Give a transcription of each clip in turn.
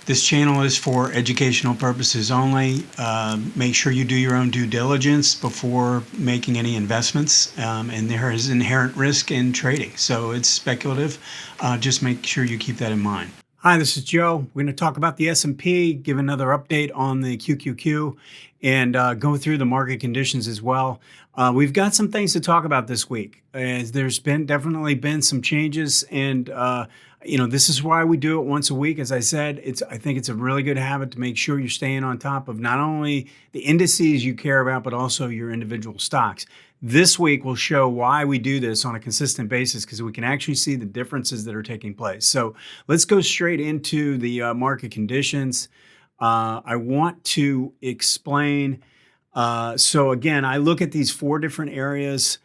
This channel is for educational purposes only. Make sure you do your own due diligence before making any investments. And there is inherent risk in trading, so it's speculative. Just make sure you keep that in mind. Hi, this is Joe. We're going to talk about the S&P, give another update on the QQQ, and go through the market conditions as well. We've got some things to talk about this week. There's definitely been some changes, and this is why we do it once a week. As I said, I think it's a really good habit to make sure you're staying on top of not only the indices you care about, but also your individual stocks. This week will show why we do this on a consistent basis, because we can actually see the differences that are taking place. So let's go straight into the market conditions. I want to explain. So again, I look at these four different areas: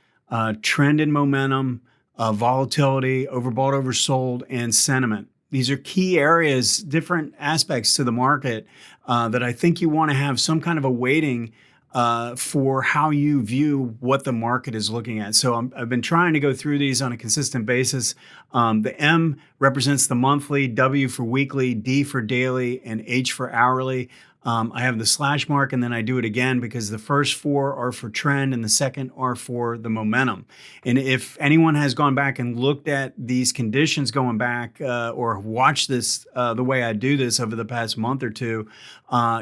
trend and momentum, volatility, overbought, oversold, and sentiment. These are key areas, different aspects to the market that I think you want to have some kind of a weighting for how you view what the market is looking at. So I've been trying to go through these on a consistent basis. The M represents the monthly, W for weekly, D for daily, and H for hourly. I have the slash mark, and then I do it again because the first four are for trend and the second are for the momentum. And if anyone has gone back and looked at these conditions going back or watched this the way I do this over the past month or two,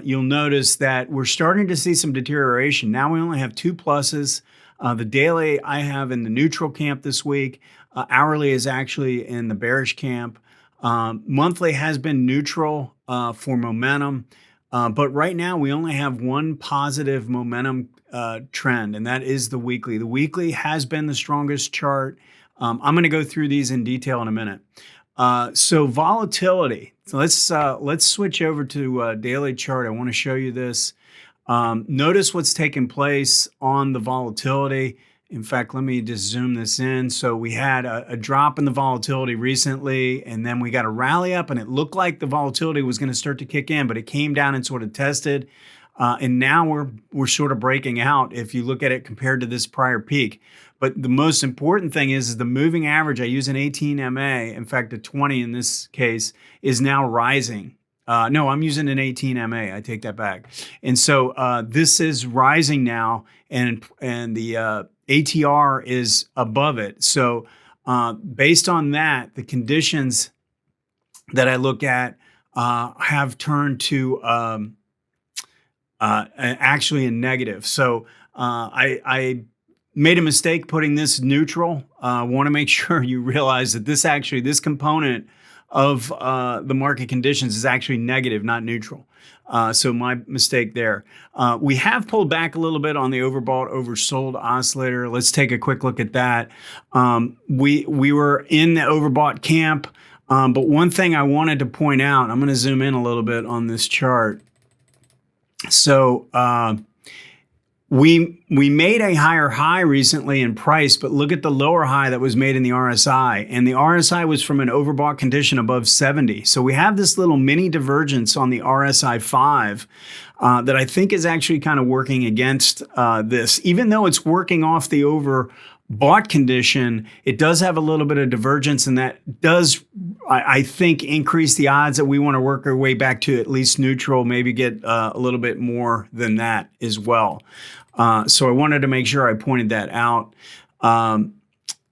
you'll notice that we're starting to see some deterioration. Now we only have two pluses. The daily I have in the neutral camp this week. Hourly is actually in the bearish camp. Monthly has been neutral for momentum. But right now, we only have one positive momentum trend, and that is the weekly. The weekly has been the strongest chart. I'm going to go through these in detail in a minute. So volatility. So let's switch over to daily chart. I want to show you this. Notice what's taking place on the volatility. In fact, let me just zoom this in. So we had a drop in the volatility recently, and then we got a rally up, and it looked like the volatility was going to start to kick in, but it came down and sort of tested. And now we're sort of breaking out if you look at it compared to this prior peak. But the most important thing is the moving average. I use an 18 MA, in fact, a 20 in this case, is now rising. No, I'm using an 18 MA. I take that back. And so this is rising now, and the ATR is above it. So based on that, the conditions that I look at have turned to actually a negative. So I made a mistake putting this neutral. I want to make sure you realize that this component of the market conditions is actually negative, not neutral. So my mistake there. We have pulled back a little bit on the overbought, oversold oscillator. Let's take a quick look at that. We were in the overbought camp, but one thing I wanted to point out, I'm going to zoom in a little bit on this chart. So we made a higher high recently in price, but look at the lower high that was made in the RSI. And the RSI was from an overbought condition above 70. So we have this little mini divergence on the RSI 5 that I think is actually kind of working against this. Even though it's working off the overbought condition, it does have a little bit of divergence, and that does, I think, increase the odds that we want to work our way back to at least neutral, maybe get a little bit more than that as well. So I wanted to make sure I pointed that out. And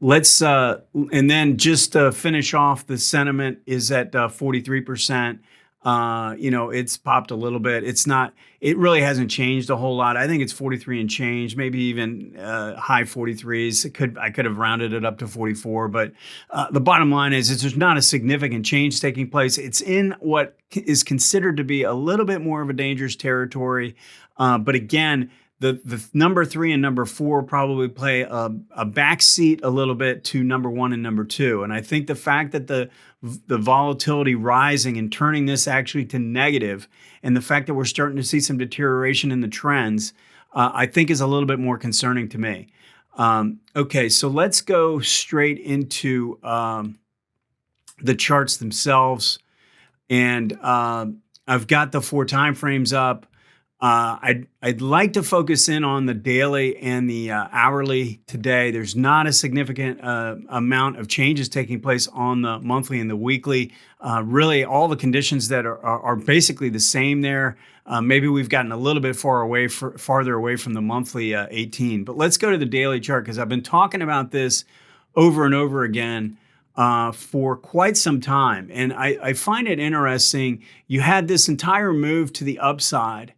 then just to finish off, the sentiment is at 43%. It's popped a little bit. It really hasn't changed a whole lot. I think it's 43 and change, maybe even high 43s. I could have rounded it up to 44, but the bottom line is there's not a significant change taking place. It's in what is considered to be a little bit more of a dangerous territory. But again, the number 3 and number 4 probably play a backseat a little bit to number 1 and number 2. And I think the fact that the volatility rising and turning this actually to negative, and the fact that we're starting to see some deterioration in the trends, I think is a little bit more concerning to me. Okay, so let's go straight into the charts themselves. And I've got the 4 time frames up. I'd like to focus in on the daily and the hourly today. There's not a significant amount of changes taking place on the monthly and the weekly. Really, all the conditions that are basically the same there. Maybe we've gotten a little bit farther away from the monthly 18. But let's go to the daily chart, because I've been talking about this over and over again for quite some time. And I find it interesting. You had this entire move to the upside,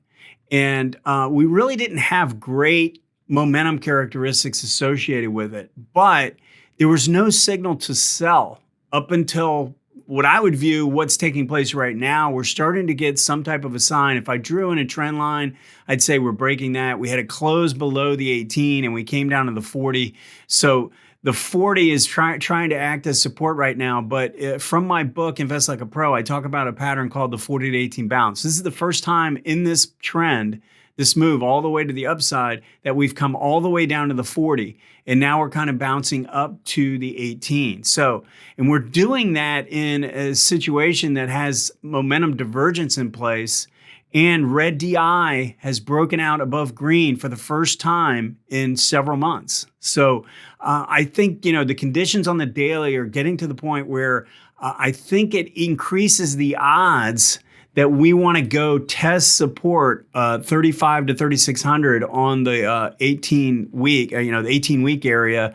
and we really didn't have great momentum characteristics associated with it, but there was no signal to sell up until what I would view what's taking place right now. We're starting to get some type of a sign. If I drew in a trend line, I'd say we're breaking that. We had a close below the 18 and we came down to the 40. So the 40 is trying to act as support right now. But from my book, Invest Like a Pro, I talk about a pattern called the 40 to 18 bounce. This is the first time in this trend, this move all the way to the upside, that we've come all the way down to the 40. And now we're kind of bouncing up to the 18. So, and we're doing that in a situation that has momentum divergence in place. And red DI has broken out above green for the first time in several months. So I think, the conditions on the daily are getting to the point where I think it increases the odds that we want to go test support 35 to 3,600 on the 18 week, the 18 week area.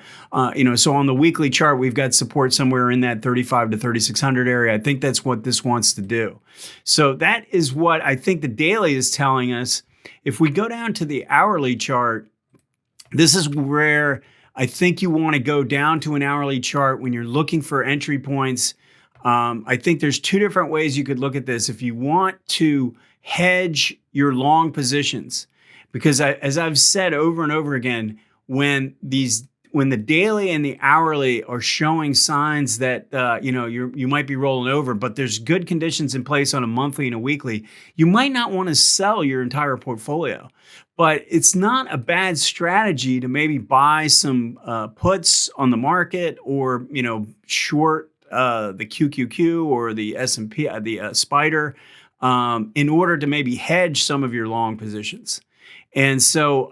So on the weekly chart, we've got support somewhere in that 35 to 3,600 area. I think that's what this wants to do. So that is what I think the daily is telling us. If we go down to the hourly chart, this is where I think you want to go down to an hourly chart when you're looking for entry points. I think there's two different ways you could look at this. If you want to hedge your long positions, because as I've said over and over again, when the daily and the hourly are showing signs that you might be rolling over, but there's good conditions in place on a monthly and a weekly, you might not want to sell your entire portfolio. But it's not a bad strategy to maybe buy some puts on the market, or short the QQQ or the S&P, the Spider, in order to maybe hedge some of your long positions. And so,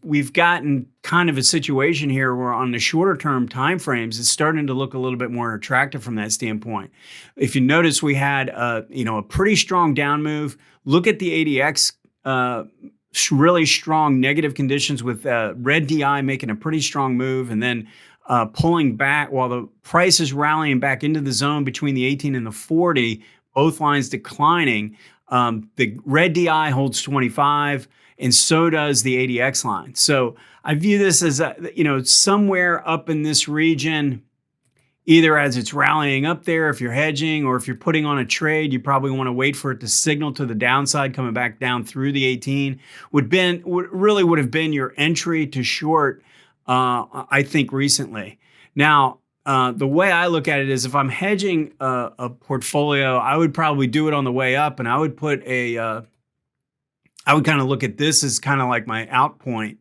we've gotten kind of a situation here where on the shorter term timeframes, it's starting to look a little bit more attractive from that standpoint. If you notice, we had a pretty strong down move. Look at the ADX. Really strong negative conditions with red DI making a pretty strong move, and then pulling back while the price is rallying back into the zone between the 18 and the 40, both lines declining. The red DI holds 25, and so does the ADX line. So I view this as somewhere up in this region, either as it's rallying up there if you're hedging, or if you're putting on a trade, you probably want to wait for it to signal to the downside, coming back down through the 18 would have been your entry to short, I think, recently. Now, the way I look at it is, if I'm hedging a portfolio, I would probably do it on the way up, and I would put I would kind of look at this as kind of like my out point.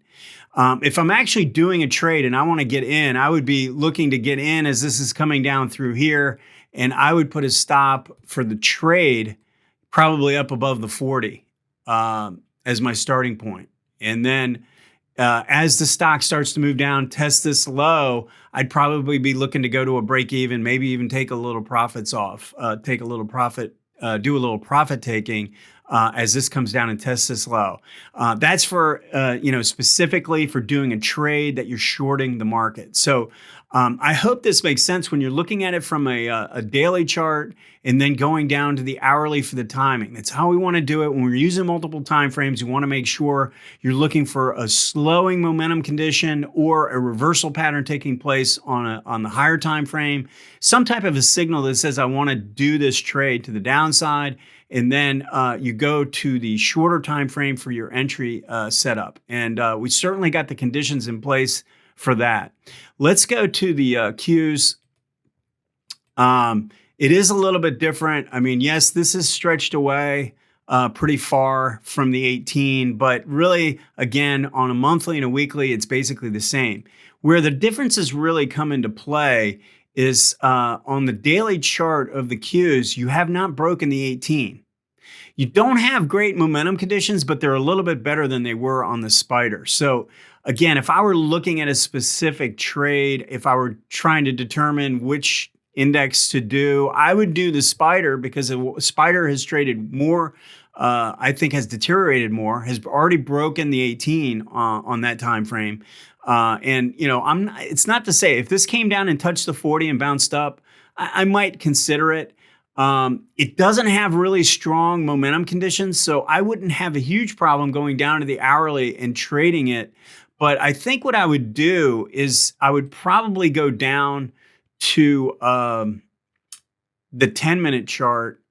If I'm actually doing a trade and I want to get in, I would be looking to get in as this is coming down through here, and I would put a stop for the trade probably up above the 40 as my starting point. And then as the stock starts to move down, test this low, I'd probably be looking to go to a break even, maybe even take a little profits off, do a little profit taking as this comes down and tests this low. That's for, specifically for doing a trade that you're shorting the market. So I hope this makes sense when you're looking at it from a daily chart and then going down to the hourly for the timing. That's how we want to do it. When we're using multiple time frames, you want to make sure you're looking for a slowing momentum condition or a reversal pattern taking place on the higher time frame, some type of a signal that says I want to do this trade to the downside. And then you go to the shorter time frame for your entry setup. And we certainly got the conditions in place for that. Let's go to the Qs. It is a little bit different. I mean, yes, this is stretched away pretty far from the 18, but really, again, on a monthly and a weekly, it's basically the same. Where the differences really come into play is on the daily chart of the Qs, you have not broken the 18. You don't have great momentum conditions, but they're a little bit better than they were on the spider. So again, if I were looking at a specific trade, if I were trying to determine which index to do, I would do the spider because the spider has traded more, I think has deteriorated more, has already broken the 18 on that time frame. And you know, it's not to say if this came down and touched the 40 and bounced up, I might consider it. It doesn't have really strong momentum conditions, so I wouldn't have a huge problem going down to the hourly and trading it. But I think what I would do is I would probably go down to the 10-minute chart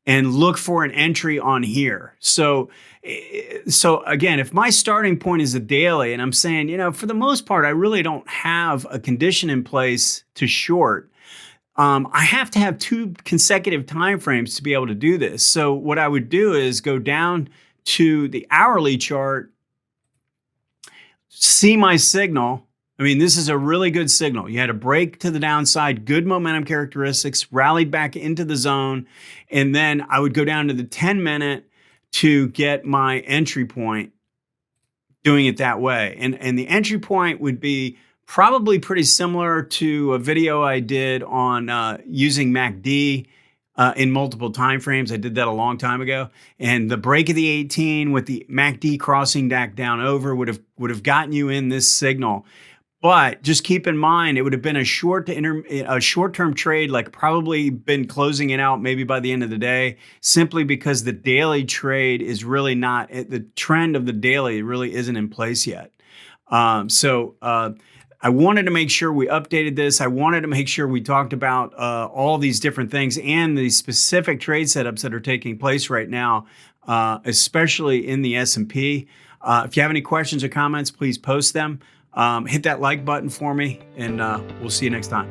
and look for an entry on here. So again, if my starting point is a daily and I'm saying, you know, for the most part, I really don't have a condition in place to short. I have to have 2 consecutive time frames to be able to do this. So what I would do is go down to the hourly chart, see my signal. I mean, this is a really good signal. You had a break to the downside, good momentum characteristics, rallied back into the zone. And then I would go down to the 10-minute to get my entry point, doing it that way. And the entry point would be probably pretty similar to a video I did on using MACD in multiple time frames. I did that a long time ago. And the break of the 18 with the MACD crossing back down over would have gotten you in this signal. But just keep in mind, it would have been a short-term trade, like probably been closing it out maybe by the end of the day, simply because the daily trade is really not, the trend of the daily really isn't in place yet. I wanted to make sure we updated this. I wanted to make sure we talked about all these different things and the specific trade setups that are taking place right now, especially in the S&P. If you have any questions or comments, please post them. Hit that like button for me, and we'll see you next time.